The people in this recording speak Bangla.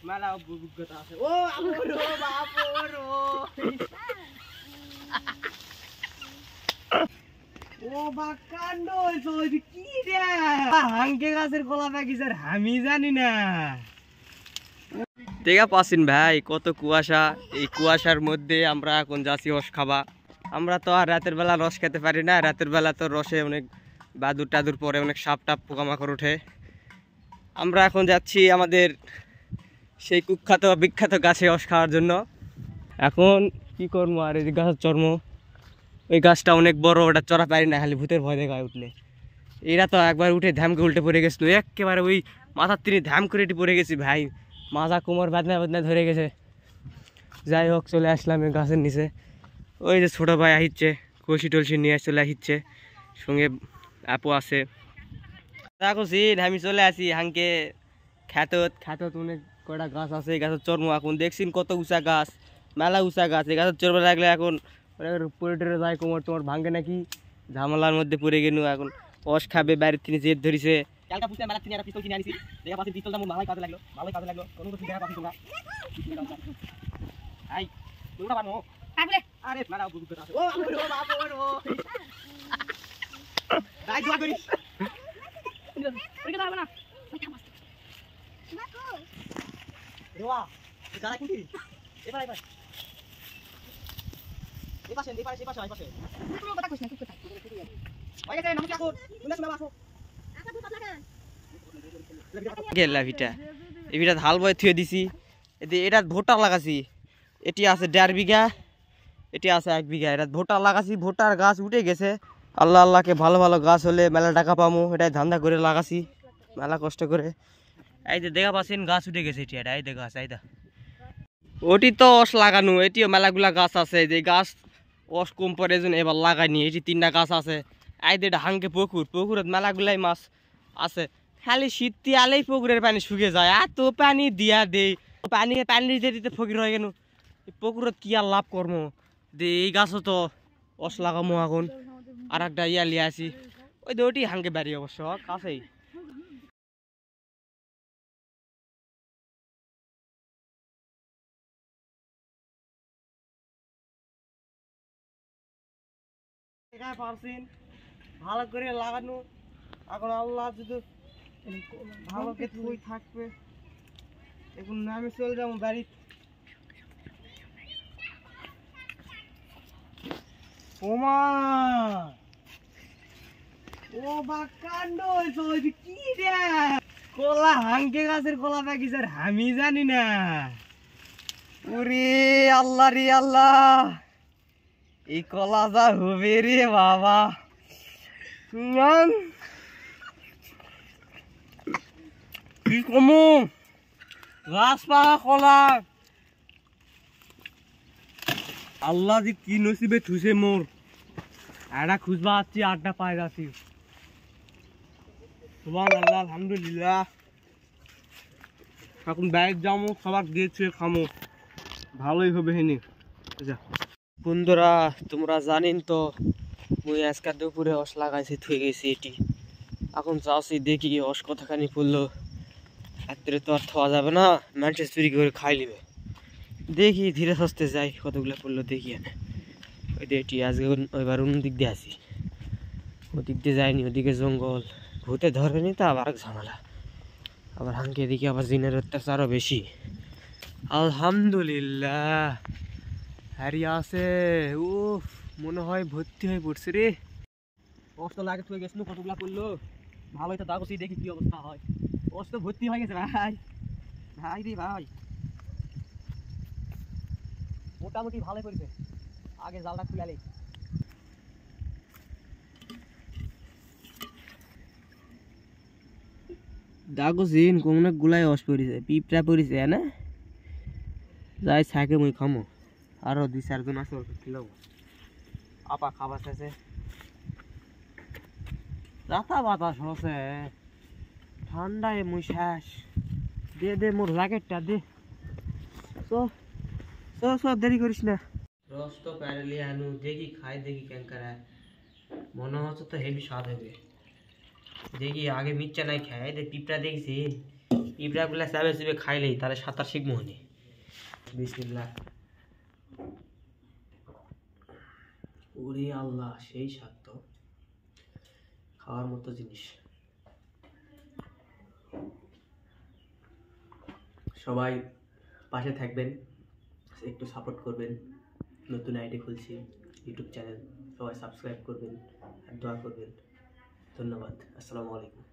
মেলা অভিজ্ঞতা আছে। ও আপরো বাপরো ও বাকান্ড হইছে কি রে হাঙ্গে গাছের কলা পাকি স্যার আমি জানি না। দেখা পাচ্ছেন ভাই কত কুয়াশা, এই কুয়াশার মধ্যে আমরা এখন যাচ্ছি রস খাবা। আমরা তো আর রাতের বেলা রস খেতে পারি না, রাতের বেলা তো রসে অনেক বাদুর টাদুর পরে অনেক সাপ টাপ পোকামাকড় ওঠে। আমরা এখন যাচ্ছি আমাদের সেই কুখ্যাত বিখ্যাত গাছে রস খাওয়ার জন্য। এখন কি করবো আর এই গাছের চর্ম, ওই গাছটা অনেক বড়, ওটা চড়া পারি না, খালি ভূতের ভয় দেখায় উঠলে। এরা তো একবার উঠে ধ্যামকে উল্টে পড়ে গেছিলো, একেবারে ওই মাথার তিনি ধ্যাম করে পড়ে গেছি ভাই, মাজা কোমর বাদনা বাদনা ধরে গেছে। যাই হোক চলে আসলাম এই গাছের নিচে। ওই যে ছোটো ভাই আহিচ্ছে, কলসি টলসি নিয়ে চলে আহিচ্ছে, সঙ্গে আপু আছে। দেখো সিন আমি চলে আসি হাঙ্কে খ্যাতত খ্যাতত অনেক কটা গাছ আছে, এই গাছের চর্ম এখন দেখছিন কত উঁচা গাছ, মেলা উঁচা গাছ। এই গাছের চর্ম লাগলে এখন পরে টরে যায়, কোমর তোমার ভাঙ্গে নাকি, ঝামেলার মধ্যে পড়ে গেল। এখন রস খাবে, বাইরের তিনি জেদ ধরিছে। কালকা পুষতে মেলা তিনি একটা পিস্তল কিনে আনিছি, দেখা পাচ্ছি পিস্তলটা আমার ভালোই কাজে লাগলো, ভালোই কাজে লাগলো। কোনো কিছু দেখা পাচ্ছি তোমরা আই তোমরা বানো কাগলে আরে মেলা অভিজ্ঞতা আছে। ও আপরো বাপরো দাই দোয়া করিস পরীক্ষা হবে না রেওয়া গাড়া কুটি এবার এবার এই পাশে এই পাশে এই পাশে পুরো কথা কইছ না কি কথা ওই গেছে নাম কি এখন বুঝছ না বাসো আচ্ছা ভূত লাগা গেলা ভিটা এই ভিটা হাল বয় থুয়ে দিছি। এটা ভোটা লাগাছি, এটি আছে 1.5 বিঘা, এটি আছে 1 বিঘা। এটা ভোটা লাগাছি, ভোটার গাছ উঠে গেছে। আল্লাহ আল্লাহকে ভালো ভালো গাছ হলে মেলা টাকা পামো, এটাই ধান্দা করে লাগাছি মেলা কষ্ট করে। এই যে দেখা পাচ্ছেন গাছ উঠে গেছে, এটি এই দেখা গাছ এইটা, ওটি তো অস লাগানো, এটিও মেলাগুলা গাছ আছে। যে গাছ অস কম পরে যেন এবার লাগাইনি, এটি 3টা গাছ আছে। এই যে এটা হাঙ্গে পুকুর, পুকুরের মেলাগুলাই মাছ আছে। খালি শীত আলেই পুকুরের পানি শুকিয়ে যায়, এত পানি দিয়া দেই, পানি পানি দিতে দিতে ফকির হয়ে গেল। পুকুরত কি আর লাভ করবো, যে এই গাছও তো অস লাগামো এখন। আর একটা ইয়া লিয়ে আসি, ওই দুটি হাঙ্গে বাড়ি অবশ্য কাছেই। পারছেন ভালো করে লাগানো, এখন আল্লাহ যদি ভালো ক্ষেত্রে থাকবে। এখন আমি চলে যাবো বাড়ি। ওমা ও বাকান্ড হইছে কি রে কলা হাঙ্গে গাছের কলা পাকি স্যার আমি জানি না। ওরে আল্লাহ রে আল্লাহ, এই কলা যা হবে রে বাবা, কি কমু গাছ পাকা কলা। আল্লাহ যে কি নসিবে থুসে মোর, একটা খুঁজবা আসছি 8টা পায়ে যাচ্ছি। সুবহানাল্লাহ আলহামদুলিল্লাহ। এখন বাইরে যাবো, খাবার দিয়েছে খামো, ভালোই হবে হেনি। বন্ধুরা তোমরা জানেন তো মুই আজকে দুপুরে রস লাগাইছি থুয়ে গেছি এটি। এখন যাচ্ছি দেখি রস কতখানি পড়লো, রাত্রে তো আর খাওয়া যাবে না, মানুষের চুরি করে খাই নিবে। দেখি ধীরে সস্তে যাই কতগুলো পড়লো দেখি। আমি ওই এটি আজকে ওইবার অন্য দিক দিয়ে আসি, ওদিক দিয়ে যায়নি, ওদিকে জঙ্গল, ভূতে ধরেনি তো আবার ঝামেলা। আবার হাঙ্কে এদিকে আবার জিনের অত্যাচারও বেশি। আলহামদুলিল্লাহ হারিয়ে আছে, ও মনে হয় ভর্তি হয়ে পড়ছে রে। অস্ত লাগে তুই গেছিল কতগুলা পড়লো, ভালোই তো দাগছি, দেখি কি অবস্থা হয়। অস্ত ভর্তি হয়ে গেছে ভাই, ভাই রে ভাই মোটামুটি ভালোই করেছে। আগে জালটা খুলালে দাগছিন কোন গুলাই অস পড়েছে, পিঁপড়া পড়েছে না, যাই ছাকে মুই খামো। আরো 2-4 জন আছে ওকে খিলাবো, আপা খাবার চাইছে। রাতা বাতাস হচ্ছে, ঠান্ডায় মুই শেষ। দে দে মোর জ্যাকেটটা দে, সব দেরি করিস না। রস তো প্যারেলি আনু, দেখি খাই দেখি ক্যাঙ্কার মনে হচ্ছে তো হেভি স্বাদ হবে। দেখি আগে মির্চা নাই খাই, দেখ পিঁপড়া দেখছি পিঁপড়াগুলা চাবে চিবে খাইলেই তাহলে সাঁতার শিখবো নি। বিসমিল্লাহ। ওরে আল্লাহ, সেই স্বাদ তো, খাওয়ার মতো জিনিস। সবাই পাশে থাকবেন, একটু সাপোর্ট করবেন। নতুন আইডি খুলছি, ইউটিউব চ্যানেল, সবাই সাবস্ক্রাইব করবেন আর দোয়া করবেন। ধন্যবাদ। আসসালামু আলাইকুম।